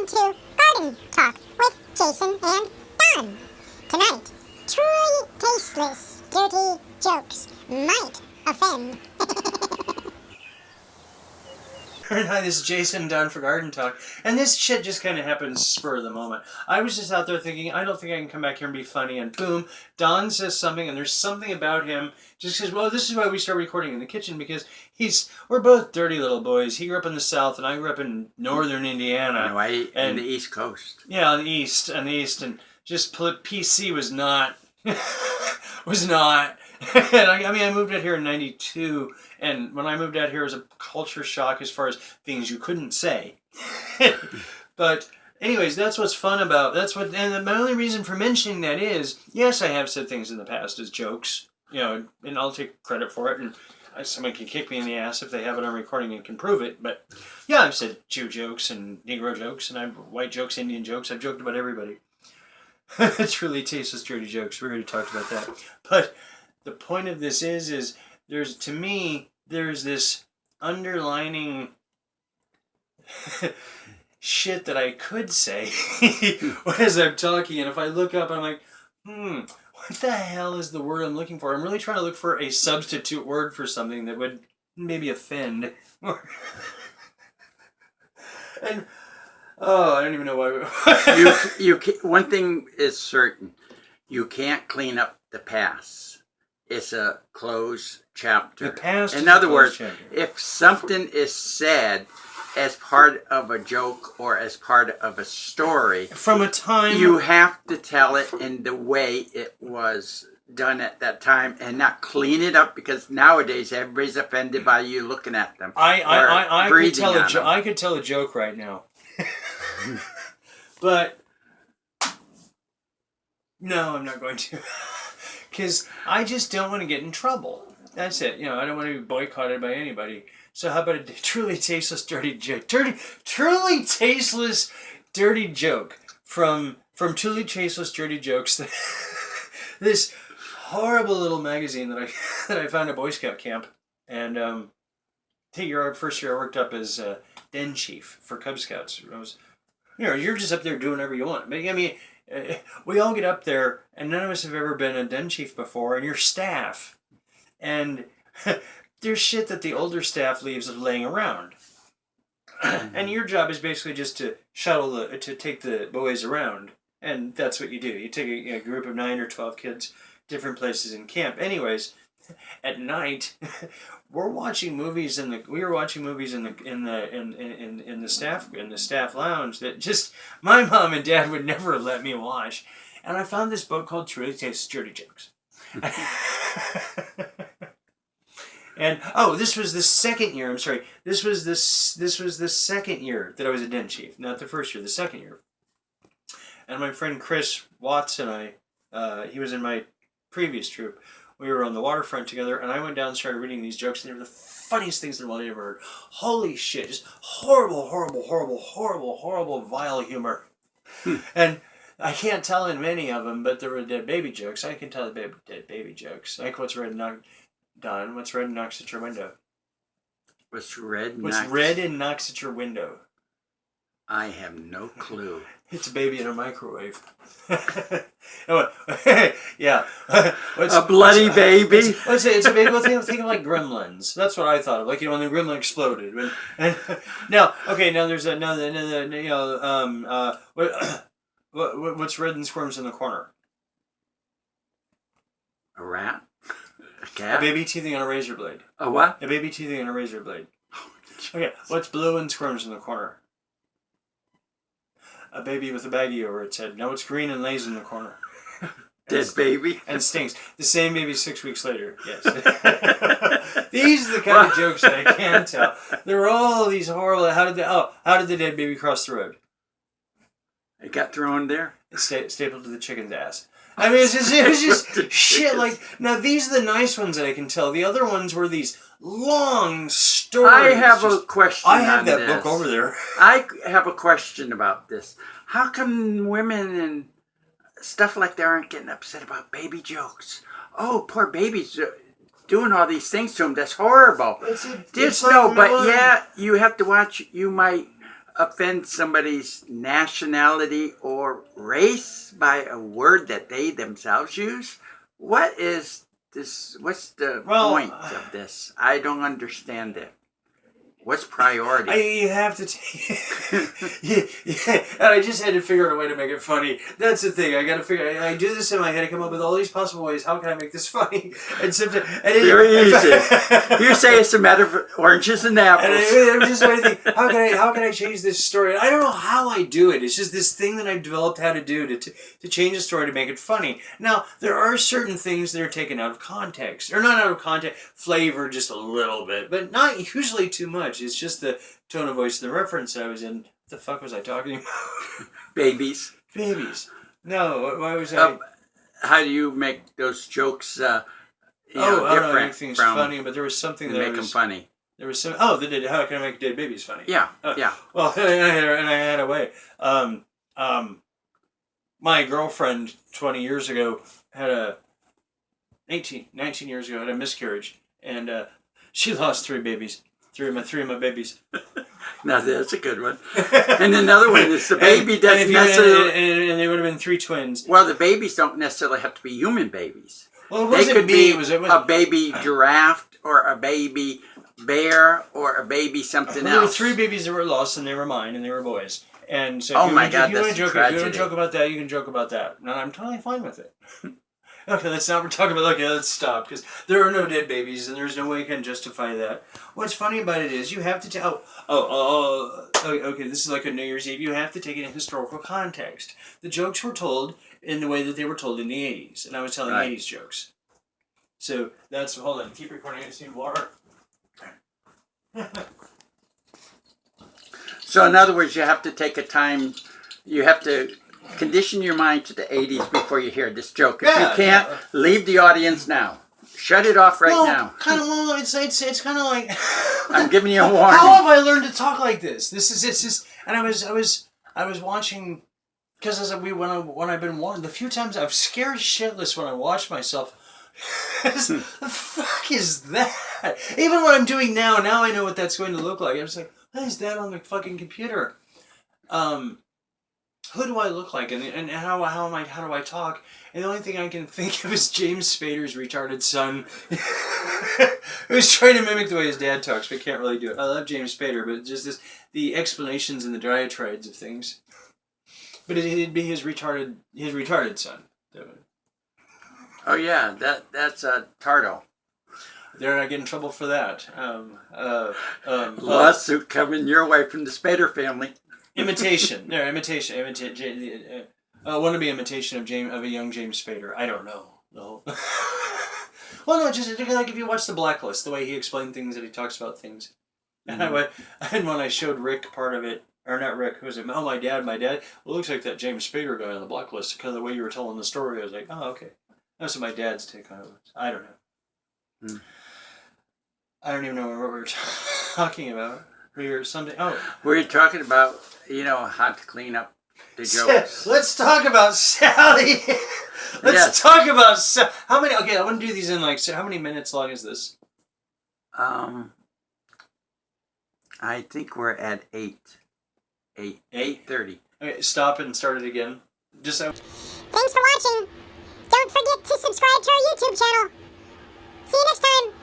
to Garden Talk with Jason and Don. Tonight, truly tasteless, dirty jokes might offend. Hi, this is Jason and Don for Garden Talk, and this shit just kind of happens spur of the moment. I was just out there thinking, I don't think I can come back here and be funny, and boom, Don says something, and there's something about him, just says, well, this is why we start recording in the kitchen, because we're both dirty little boys. He grew up in the South, and I grew up in northern Indiana. No, in the East Coast. Yeah, on the East, and just PC was not, was not. And I moved out here in '92, and when I moved out here, it was a culture shock as far as things you couldn't say. But anyways, that's what's fun about, and my only reason for mentioning that is, yes, I have said things in the past as jokes, and I'll take credit for it, and someone can kick me in the ass if they have it on recording and can prove it, but yeah, I've said Jew jokes and Negro jokes, and I've white jokes, Indian jokes, I've joked about everybody. Truly tasteless, dirty jokes, we already talked about that, but the point of this is there's this underlining shit that I could say as I'm talking, and if I look up, I'm like, what the hell is the word I'm looking for? I'm really trying to look for a substitute word for something that would maybe offend. And I don't even know why. One thing is certain: you can't clean up the past. It's a closed chapter. The past. In other words, if something is said as part of a joke or as part of a story, from a time, you have to tell it in the way it was done at that time, and not clean it up, because nowadays everybody's offended by you looking at them. I could tell a joke right now, but no, I'm not going to. Because I just don't want to get in trouble. That's it. I don't want to be boycotted by anybody. So how about a truly tasteless, dirty joke? Truly tasteless, dirty joke from Truly Tasteless, Dirty Jokes. This horrible little magazine that I found at Boy Scout camp. And first year I worked up as den chief for Cub Scouts. I was, you're just up there doing whatever you want. But I mean, we all get up there, and none of us have ever been a den chief before, and you're staff. And there's shit that the older staff leaves laying around. And your job is basically just to take the boys around. And that's what you do. You take a group of 9 or 12 kids, different places in camp. Anyways, at night, we were watching movies in the staff lounge that just my mom and dad would never let me watch, and I found this book called Truly Tasteless, Dirty Jokes. And this was the second year. I'm sorry. This was the second year that I was a den chief, not the first year. The second year. And my friend Chris Watts and I, he was in my previous troop. We were on the waterfront together, and I went down and started reading these jokes, and they were the funniest things in the world I ever heard. Holy shit, just horrible, horrible, horrible, horrible, horrible, vile humor. And I can't tell in many of them, but there were dead baby jokes. I can tell the dead baby jokes. Like what's red and knocks at your window? What's red and knocks at your window? I have no clue. It's a baby in a microwave. Yeah. A bloody baby? It's a baby. Think of like Gremlins. That's what I thought of. Like, when the gremlin exploded. Now there's another, what's red and squirms in the corner? A rat? A cat? A baby teething on a razor blade. A what? A baby teething on a razor blade. Okay, what's blue and squirms in the corner? A baby with a baggie over its head. Now it's green and lays in the corner. Dead baby. And stinks. The same baby 6 weeks later. Yes. These are the kind of jokes that I can tell. There were all these horrible. How did the dead baby cross the road? It got thrown there. Stapled to the chicken's ass. I mean, it was just shit. Like, now these are the nice ones that I can tell. The other ones were these long stories. I have a question. I have that book over there. I have a question about this. How come women and stuff like that aren't getting upset about baby jokes? Oh, poor babies doing all these things to them. That's horrible. You have to watch. You might offend somebody's nationality or race by a word that they themselves use? What is this? What's the point of this? I don't understand it. What's priority? You have to take. Yeah, and I just had to figure out a way to make it funny. That's the thing. I got to figure. I do this in my head. I come up with all these possible ways. How can I make this funny? And sometimes, very easy. You say it's a matter of oranges and apples. And I'm just trying to think. How can I change this story? And I don't know how I do it. It's just this thing that I've developed how to do to change a story to make it funny. Now there are certain things that are taken out of context, or not out of context, flavor just a little bit, but not usually too much. It's just the tone of voice, the reference that I was in. What the fuck was I talking about? Babies. Babies. No, why was I? How do you make those jokes? I don't make things funny, but there was something that make them funny. There was some. Oh, they did. How can I make dead babies funny? Yeah, yeah. Well, and I had a way. My girlfriend 20 years ago had a 19 years ago had a miscarriage, and she lost 3 babies. Three of my babies. Now that's a good one. And another one is the baby doesn't necessarily. And they would have been 3 twins. Well, the babies don't necessarily have to be human babies. Well, they could be a baby giraffe or a baby bear or a baby something else. There were 3 babies that were lost, and they were mine, and they were boys. And so, if you want to joke about that, you can joke about that. And I'm totally fine with it. Okay, let's talk about. Okay, let's stop, because there are no dead babies, and there's no way you can justify that. What's funny about it is you have to tell. Okay, this is like a New Year's Eve. You have to take it in historical context. The jokes were told in the way that they were told in the 80s, and I was telling 80s jokes. So that's. Hold on, keep recording. I just need water. So in other words, you have to take a time. You have to condition your mind to the 80s before you hear this joke. If you can't, leave the audience now. Shut it off now. It's kind of like I'm giving you a warning. How have I learned to talk like this? It's just, and I was watching, because when I've been watching, the few times I've scared shitless when I watch myself. The fuck is that? Even what I'm doing now I know what that's going to look like. I'm just like, what is that on the fucking computer? Who do I look like, and how do I talk? And the only thing I can think of is James Spader's retarded son, who's trying to mimic the way his dad talks, but can't really do it. I love James Spader, but just the explanations and the diatribes of things. But it'd be his retarded son. Oh yeah, that's a Tardo. They're not getting in trouble for that. Lawsuit coming your way from the Spader family. Imitation. No, imitation. Wannabe imitation of a young James Spader. I don't know. No. Well, no, just like if you watch The Blacklist, the way he explained things, that he talks about things. Mm-hmm. And when I showed Rick part of it, or not Rick, who was it? Oh, my dad. Well, it looks like that James Spader guy on The Blacklist, because of the way you were telling the story. I was like, oh, okay. That's what my dad's take on it was. I don't know. Mm. I don't even know what we were talking about. We were talking about, how to clean up the jokes. Let's talk about Sally. Let's talk about how many. Okay, I want to do these in how many minutes long is this? I think we're at 8:30. Okay, stop and start it again. Thanks for watching. Don't forget to subscribe to our YouTube channel. See you next time.